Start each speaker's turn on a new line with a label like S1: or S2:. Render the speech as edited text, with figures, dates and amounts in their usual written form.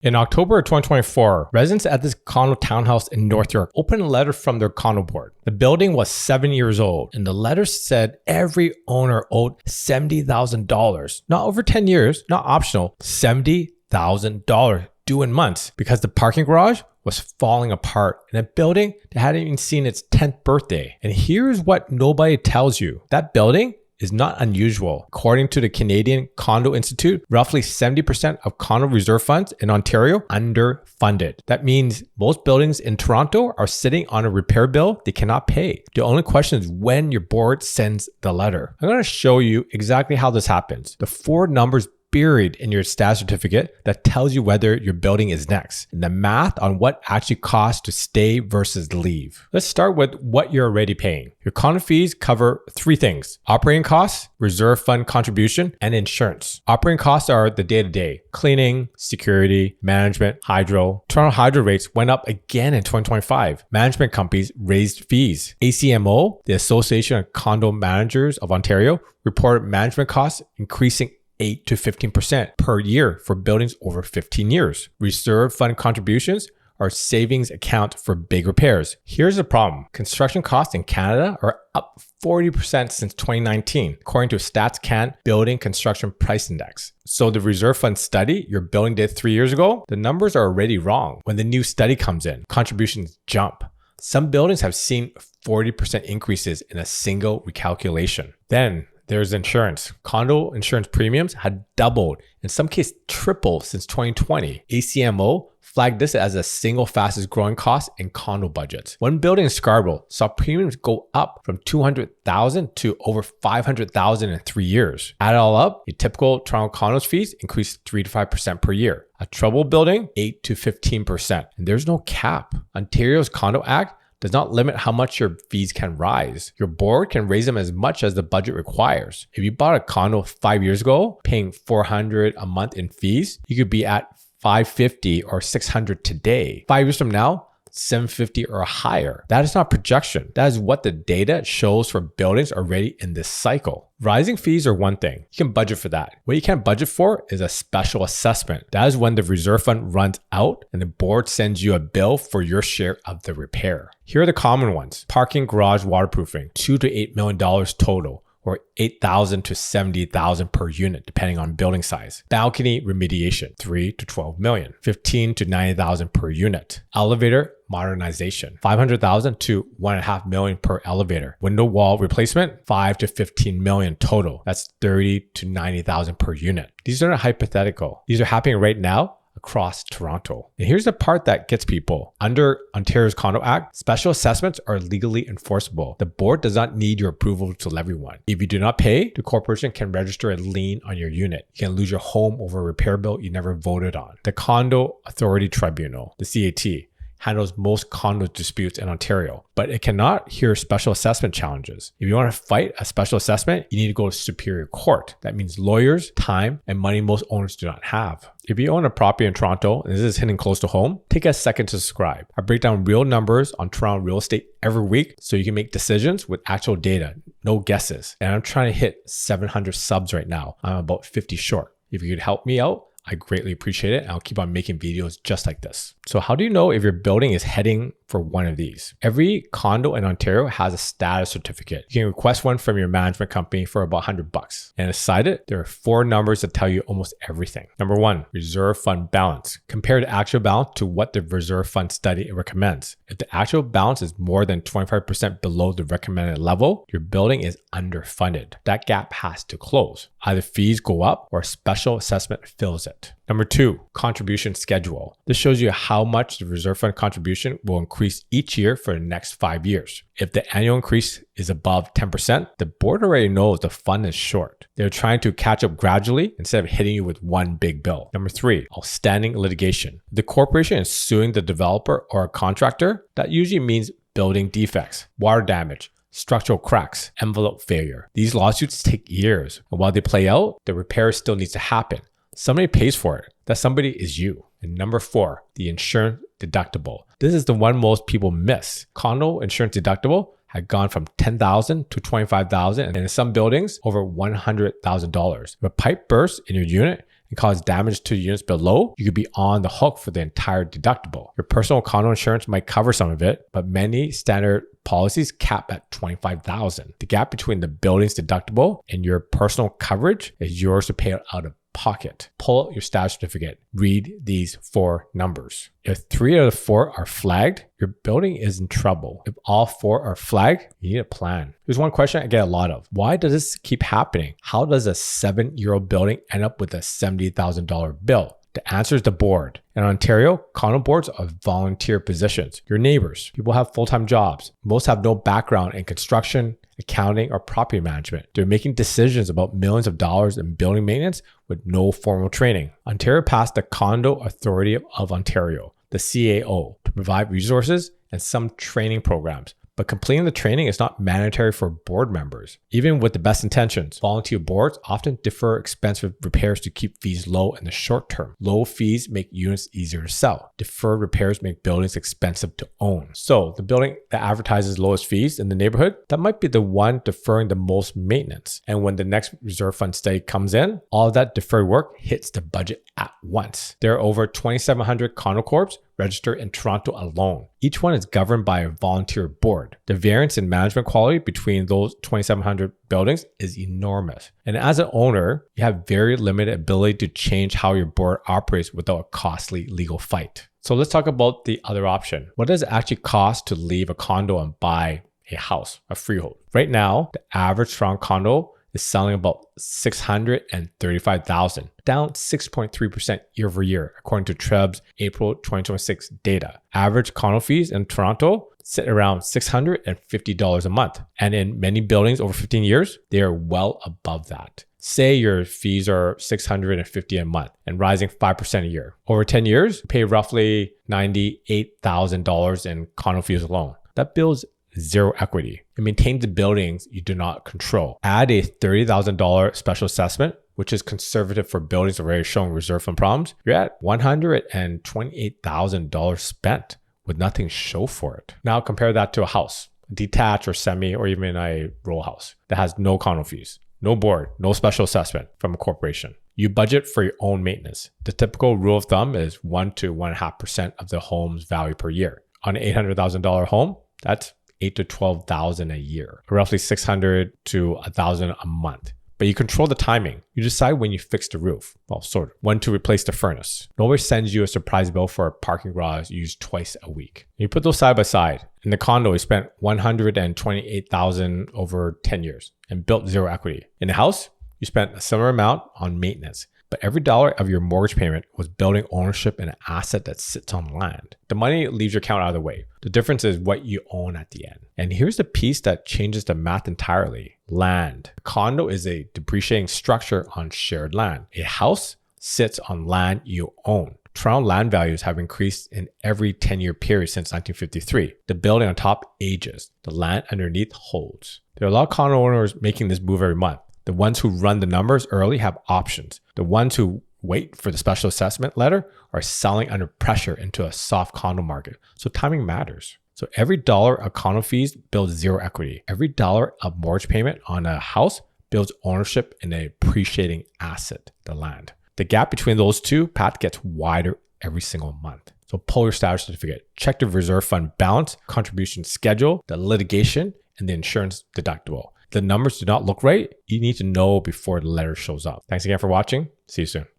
S1: In October of 2024, residents at this condo townhouse in North York opened a letter from their condo board. The building was 7 years old, and the letter said every owner owed $70,000. Not over 10 years, not optional, $70,000 due in months because the parking garage was falling apart in a building that hadn't even seen its 10th birthday. And here's what nobody tells you. That building is not unusual. According to the Canadian Condo Institute, roughly 70% of condo reserve funds in Ontario underfunded. That means most buildings in Toronto are sitting on a repair bill they cannot pay. The only question is when your board sends the letter. I'm going to show you exactly how this happens. The 4 numbers buried in your status certificate that tells you whether your building is next, and the math on what actually costs to stay versus leave. Let's start with what you're already paying. Your condo fees cover 3 things: operating costs, reserve fund contribution, and insurance. Operating costs are the day-to-day: cleaning, security, management, hydro. Toronto hydro rates went up again in 2025. Management companies raised fees. ACMO, the Association of Condo Managers of Ontario, reported management costs increasing 8 to 15% per year for buildings over 15 years. Reserve fund contributions are savings account for big repairs. Here's the problem. Construction costs in Canada are up 40% since 2019, according to StatsCan Building Construction Price Index. So the reserve fund study your building did 3 years ago, the numbers are already wrong. When the new study comes in, contributions jump. Some buildings have seen 40% increases in a single recalculation. Then there's insurance. Condo insurance premiums had doubled, in some cases tripled since 2020. ACMO flagged this as the single fastest growing cost in condo budgets. One building in Scarborough saw premiums go up from $200,000 to over $500,000 in 3 years. Add it all up, your typical Toronto condos fees increased 3 to 5% per year. A trouble building, 8 to 15%. And there's no cap. Ontario's Condo Act does not limit how much your fees can rise. Your board can raise them as much as the budget requires. If you bought a condo 5 years ago, paying $400 a month in fees, you could be at $550 or $600 today. 5 years from now, $750 or higher. That is not projection. That is what the data shows for buildings already in this cycle. Rising fees are one thing. You can budget for that. What you can't budget for is a special assessment. That is when the reserve fund runs out and the board sends you a bill for your share of the repair. Here are the common ones. Parking garage waterproofing, $2 to $8 million total, or $8,000 to $70,000 per unit, depending on building size. Balcony remediation, $3 to $12 million, $15 to $90,000 per unit. Elevator modernization, $500,000 to $1.5 million per elevator. Window wall replacement, $5 to $15 million total. That's $30 to $90,000 per unit. These are not hypothetical. These are happening right now across Toronto. And here's the part that gets people. Under Ontario's Condo Act, special assessments are legally enforceable. The board does not need your approval to levy one. If you do not pay, the corporation can register a lien on your unit. You can lose your home over a repair bill you never voted on. The Condo Authority Tribunal, the CAT, handles most condo disputes in Ontario, but it cannot hear special assessment challenges. If you want to fight a special assessment, you need to go to Superior Court. That means lawyers, time, and money most owners do not have. If you own a property in Toronto and this is hitting close to home, take a second to subscribe. I break down real numbers on Toronto real estate every week so you can make decisions with actual data, no guesses. And I'm trying to hit 700 subs right now. I'm about 50 short. If you could help me out, I greatly appreciate it. I'll keep on making videos just like this. So how do you know if your building is heading for one of these? Every condo in Ontario has a status certificate. You can request one from your management company for about $100. And aside it, there are 4 numbers that tell you almost everything. Number 1, reserve fund balance. Compare the actual balance to what the reserve fund study recommends. If the actual balance is more than 25% below the recommended level, your building is underfunded. That gap has to close. Either fees go up or a special assessment fills it. Number 2, contribution schedule. This shows you how much the reserve fund contribution will increase each year for the next 5 years. If the annual increase is above 10%, the board already knows the fund is short. They're trying to catch up gradually instead of hitting you with one big bill. Number 3, outstanding litigation. If the corporation is suing the developer or a contractor, that usually means building defects, water damage, structural cracks, envelope failure. These lawsuits take years, and while they play out, the repair still needs to happen. Somebody pays for it. That somebody is you. And number 4, the insurance deductible. This is the one most people miss. Condo insurance deductible had gone from $10,000 to $25,000, and in some buildings over $100,000. If a pipe bursts in your unit and cause damage to units below, you could be on the hook for the entire deductible. Your personal condo insurance might cover some of it, but many standard policies cap at $25,000. The gap between the building's deductible and your personal coverage is yours to pay out of pocket. Pull out your status certificate. Read these 4 numbers. If 3 out of 4 are flagged, your building is in trouble. If all 4 are flagged, you need a plan. Here's one question I get a lot of. Why does this keep happening? How does a 7-year-old building end up with a $70,000 bill? The answer is the board. In Ontario, condo boards are volunteer positions. Your neighbors, people have full-time jobs. Most have no background in construction, accounting, or property management. They're making decisions about millions of dollars in building maintenance with no formal training. Ontario passed the Condo Authority of Ontario, the CAO, to provide resources and some training programs. But completing the training is not mandatory for board members. Even with the best intentions, volunteer boards often defer expensive repairs to keep fees low in the short term. Low fees make units easier to sell. Deferred repairs make buildings expensive to own. So the building that advertises lowest fees in the neighborhood, that might be the one deferring the most maintenance. And when the next reserve fund study comes in, all of that deferred work hits the budget at once. There are over 2,700 condo corps registered in Toronto alone. Each one is governed by a volunteer board. The variance in management quality between those 2,700 buildings is enormous. And as an owner, you have very limited ability to change how your board operates without a costly legal fight. So let's talk about the other option. What does it actually cost to leave a condo and buy a house, a freehold? Right now, the average Toronto condo is selling about $635,000, down 6.3% year over year, according to TRREB's April 2026 data. Average condo fees in Toronto sit around $650 a month. And in many buildings over 15 years, they are well above that. Say your fees are $650 a month and rising 5% a year. Over 10 years, you pay roughly $98,000 in condo fees alone. That builds zero equity. It maintains the buildings you do not control. Add a $30,000 special assessment, which is conservative for buildings already showing reserve fund problems. You're at $128,000 spent with nothing to show for it. Now compare that to a house, detached or semi, or even a row house that has no condo fees, no board, no special assessment from a corporation. You budget for your own maintenance. The typical rule of thumb is 1 to 1.5% of the home's value per year. On an $800,000 home, that's $8,000 to $12,000 a year, roughly $600 to $1,000 a month. But you control the timing. You decide when you fix the roof, well, sort of, when to replace the furnace. Nobody sends you a surprise bill for a parking garage used twice a week. You put those side by side. In the condo, you spent $128,000 over 10 years and built zero equity. In the house, you spent a similar amount on maintenance. But every dollar of your mortgage payment was building ownership in an asset that sits on land. The money leaves your account out of the way. The difference is what you own at the end. And here's the piece that changes the math entirely. Land. A condo is a depreciating structure on shared land. A house sits on land you own. Toronto land values have increased in every 10-year period since 1953. The building on top ages. The land underneath holds. There are a lot of condo owners making this move every month. The ones who run the numbers early have options. The ones who wait for the special assessment letter are selling under pressure into a soft condo market. So timing matters. So every dollar of condo fees builds zero equity. Every dollar of mortgage payment on a house builds ownership in an appreciating asset, the land. The gap between those two paths gets wider every single month. So pull your status certificate, check the reserve fund balance, contribution schedule, the litigation, and the insurance deductible. The numbers do not look right. You need to know before the letter shows up. Thanks again for watching. See you soon.